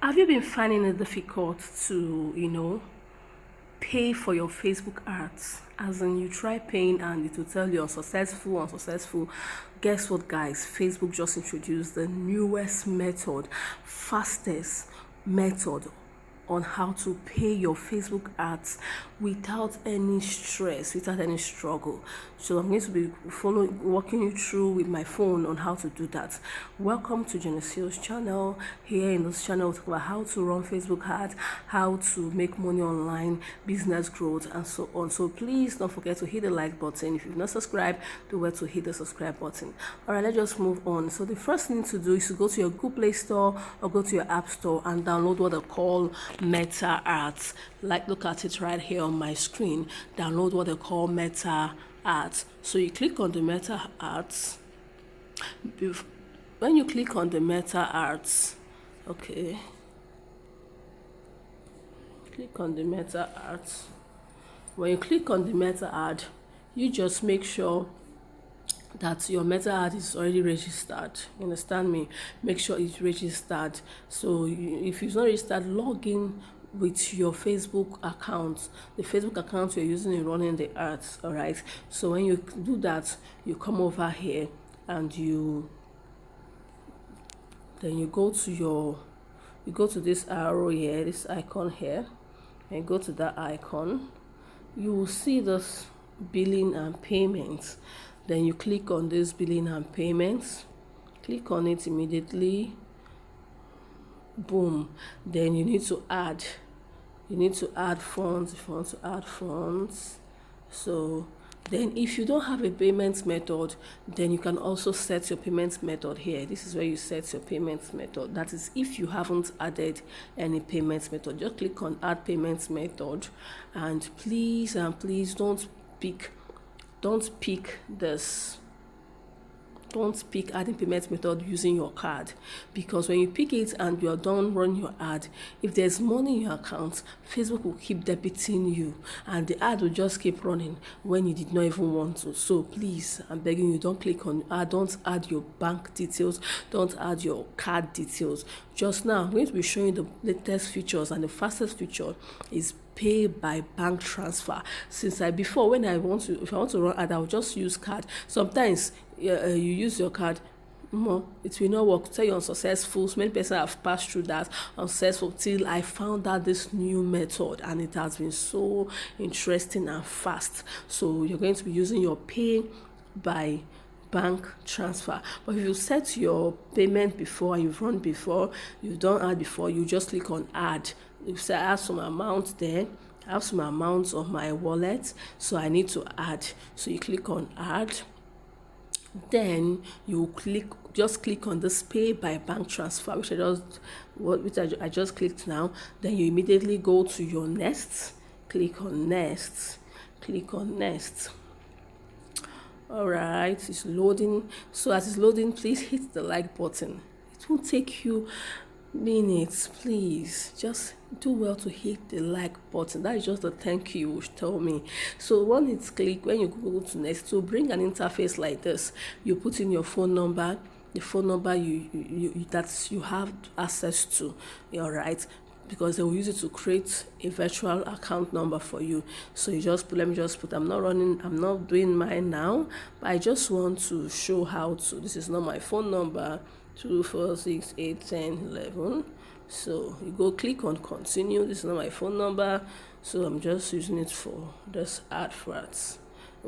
Have you been finding it difficult to, pay for your Facebook ads? As in, you try paying and it will tell you unsuccessful, unsuccessful. Guess what, guys? Facebook just introduced the newest method, fastest method on how to pay your Facebook ads without any stress, without any struggle. So I'm going to be walking you through with my phone on how to do that. Welcome to SEO's channel. Here in this channel, we'll talk about how to run Facebook ads, how to make money online, business growth, and so on. So please don't forget to hit the like button. If you've not subscribed, do well to hit the subscribe button. All right, let's just move on. So the first thing to do is to go to your Google Play Store or go to your App Store and download what they call Meta Ads. Like, look at it right here on my screen. Download what they call Meta Ads. So you click on the Meta Ads. When you click on the Meta Ads, okay, click on the Meta Ads. When you click on the Meta Ad, you just make sure that your Meta ad is already registered. You understand me? Make sure it's registered. So if it's not registered, log in with your Facebook account, the Facebook account you're using in running the ads. All right, so when you do that, you come over here and you go to this arrow here, this icon here, and go to that icon. You will see this billing and payments. Then you click on this billing and payments, click on it immediately, boom. Then you need to add funds if you want to add funds. So then if you don't have a payment method, then you can also set your payment method here. This is where you set your payment method. That is if you haven't added any payment method. Just click on add payment method, and please don't pick adding payment method using your card, because when you pick it and you're done running your ad, if there's money in your account, Facebook will keep debiting you and the ad will just keep running when you did not even want to. So please, I'm begging you, don't add your bank details, don't add your card details. Just now I'm going to be showing the latest features, and the fastest feature is pay by bank transfer. Since if I want to run ad, I'll just use card. Sometimes you use your card, it will not work. Tell you unsuccessful. So many people have passed through that unsuccessful till I found out this new method, and it has been so interesting and fast. So you're going to be using your pay by bank transfer. But if you set your payment before, you've run before, you've done ad before, you just click on add. You say I have some amount there, I have some amounts on my wallet, so I need to add. So you click on add. Then you just click on this pay by bank transfer, which I just clicked now. Then you immediately go to your next, click on next. All right, it's loading. So as it's loading, please hit the like button. It won't take you minutes. Please just do well to hit the like button. That is just the thank you which tell me. So when you go to next, to bring an interface like this, you put in your phone number, the phone number that you have access to. All right, because they will use it to create a virtual account number for you. So you just let me just put, I'm not doing mine now, but I just want to show how to. This is not my phone number, 2468111. So you go click on continue. This is not my phone number, so I'm just using it for this adverts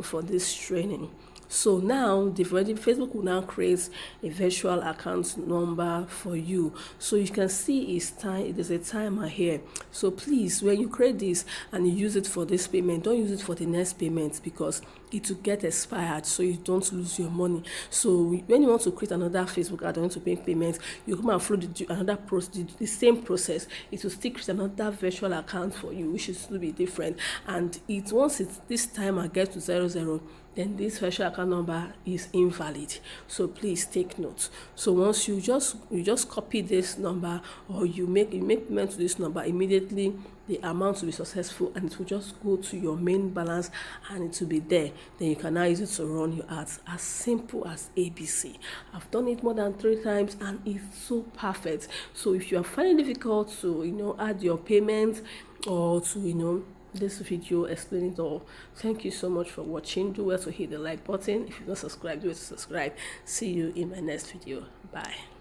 for this training. So now Facebook will now create a virtual account number for you. So you can see there's a timer here. So please, when you create this and you use it for this payment, don't use it for the next payment, because it will get expired, so you don't lose your money. So when you want to create another Facebook ad, want to make payments, you come and follow another process, the same process. It will still create another virtual account for you, which is to be different. And once this timer gets to 00, then this special account number is invalid. So please take note. So once you just copy this number, or you make payment to this number, immediately the amount will be successful, and it will just go to your main balance, and it will be there. Then you can now use it to run your ads. As simple as ABC. I've done it more than 3 times, and it's so perfect. So if you are finding it difficult to add your payment, or to this video explain it all, thank you so much for watching. Do well to hit the like button. If you're not subscribed, do it to subscribe. See you in my next video. Bye.